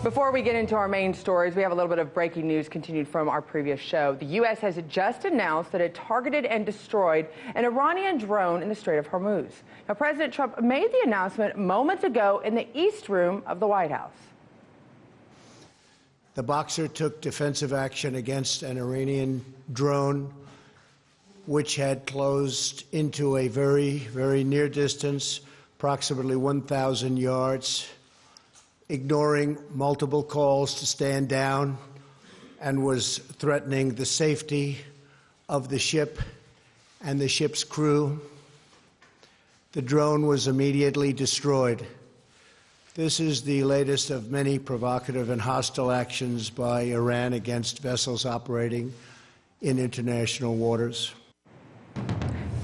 Before we get into our main stories, we have a little bit of breaking news continued from our previous show. The U.S. has just announced that it targeted and destroyed an Iranian drone in the Strait of Hormuz. Now, President Trump made the announcement moments ago in the East Room of the White House. The Boxer took defensive action against an Iranian drone which had closed into a very, very near distance, approximately 1,000 yards, ignoring multiple calls to stand down, and was threatening the safety of the ship and the ship's crew. The drone was immediately destroyed. This is the latest of many provocative and hostile actions by Iran against vessels operating in international waters.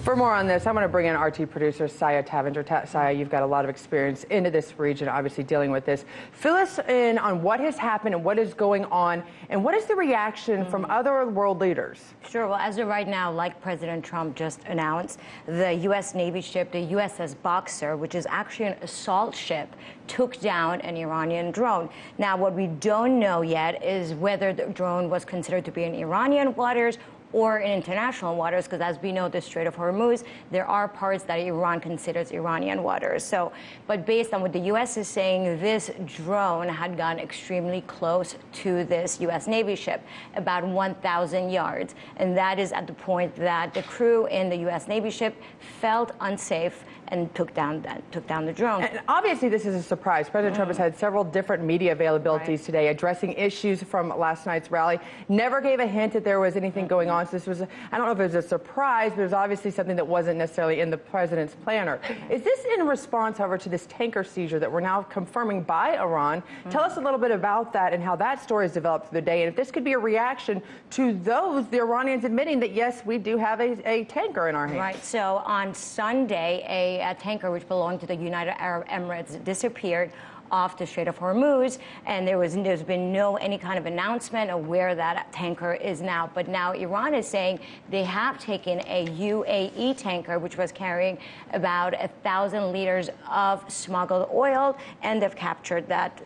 For more on this, I'm going to bring in RT producer Saya Tavenger. Saya, you've got a lot of experience into this region, obviously dealing with this. Fill us in on what has happened and what is going on, and what is the reaction from other world leaders? Sure. Well, as of right now, like President Trump just announced, the U.S. Navy ship, the USS Boxer, which is actually an assault ship, took down an Iranian drone. Now, what we don't know yet is whether the drone was considered to be in Iranian waters or in international waters, because as we know, the Strait of Hormuz, there are parts that Iran considers Iranian waters. So, but based on what the U.S. is saying, this drone had gone extremely close to this U.S. Navy ship, about 1,000 yards. And that is at the point that the crew in the U.S. Navy ship felt unsafe and took down the drone. And obviously, this is a surprise. President Trump has had several different media availabilities today addressing issues from last night's rally. Never gave a hint that there was anything going on. So this was, I don't know if it was a surprise, but it was obviously something that wasn't necessarily in the president's planner. Is this in response, however, to this tanker seizure that we're now confirming by Iran? Tell us a little bit about that and how that story has developed through the day, and if this could be a reaction to the Iranians admitting that, yes, we do have a tanker in our hands. Right. So on Sunday, a tanker which belonged to the United Arab Emirates disappeared off the Strait of Hormuz, and there's been any kind of announcement of where that tanker is now. But now Iran is saying they have taken a UAE tanker which was carrying about 1,000 liters of smuggled oil, and they've captured that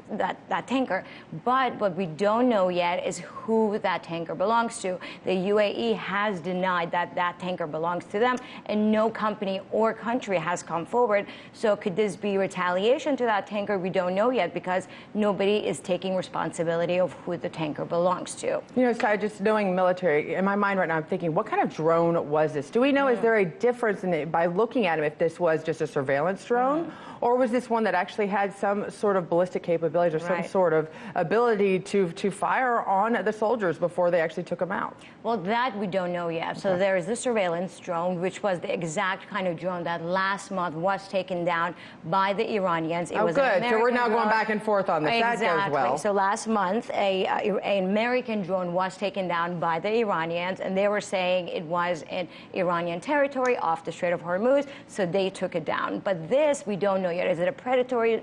tanker. But what we don't know yet is who that tanker belongs to. The UAE has denied that that tanker belongs to them, and no company or country has come forward. So could this be retaliation to that tanker? We don't know yet, because nobody is taking responsibility of who the tanker belongs to. You know, Sai, just knowing military, in my mind right now, I'm thinking, what kind of drone was this? Do we know, is there a difference in it by looking at him, if this was just a surveillance drone, or was this one that actually had some sort of ballistic capabilities or some sort of ability to fire on the soldiers before they actually took them out? Well, that we don't know yet. So there is the surveillance drone, which was the exact kind of drone that last month was taken down by the Iranians. It was good. So we're now going back and forth on this. Exactly. That goes well. So last month, an American drone was taken down by the Iranians, and they were saying it was in Iranian territory off the Strait of Hormuz, so they took it down. But this, we don't know yet. Is it a predatory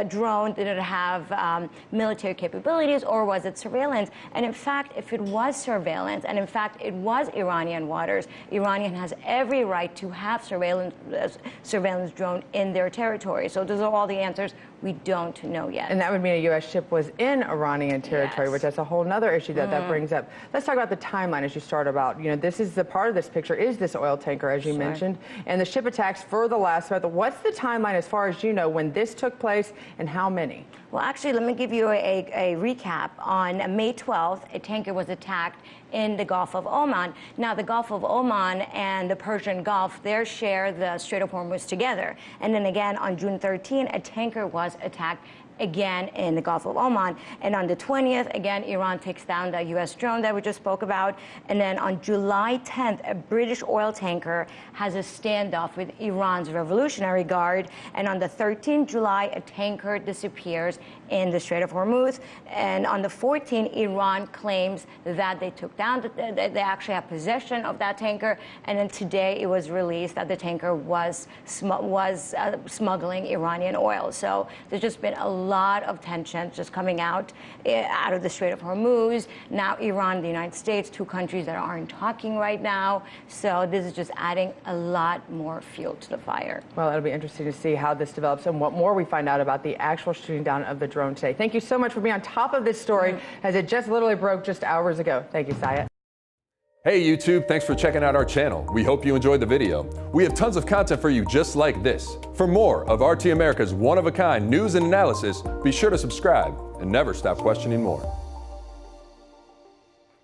drone? Did it have military capabilities, or was it surveillance? And in fact, if it was surveillance, and in fact it was Iranian waters, Iran has every right to have surveillance drone in their territory. So those are all the answers we don't know yet. And that would mean a U.S. ship was in Iranian territory, which that's a whole other issue that brings up. Let's talk about the timeline as you start about. You know, this is the part of this picture is this oil tanker, as you mentioned, and the ship attacks for the last month. What's the timeline as far as you know when this took place and how many? Well, actually, let me give you a recap. On May 12th, a tanker was attacked in the Gulf of Oman. Now, the Gulf of Oman and the Persian Gulf, they share the Strait of Hormuz together. And then again, on June 13th, a tanker was attacked again in the Gulf of Oman. And on the 20th, again, Iran takes down the U.S. drone that we just spoke about. And then on July 10th, a British oil tanker has a standoff with Iran's Revolutionary Guard. And on the 13th July, a tanker disappears in the Strait of Hormuz. And on the 14th, Iran claims that they took down, they actually have possession of that tanker. And then today, it was released that the tanker was smuggling Iranian oil. So there's just been a lot of tension just coming out of the Strait of Hormuz. Now Iran and the United States, two countries that aren't talking right now. So this is just adding a lot more fuel to the fire. Well, it'll be interesting to see how this develops and what more we find out about the actual shooting down of the drone. drone today. Thank you so much for being on top of this story as it just literally broke just hours ago. Thank you, Sayat. Hey YouTube, thanks for checking out our channel. We hope you enjoyed the video. We have tons of content for you just like this. For more of RT America's one-of-a-kind news and analysis, be sure to subscribe and never stop questioning more.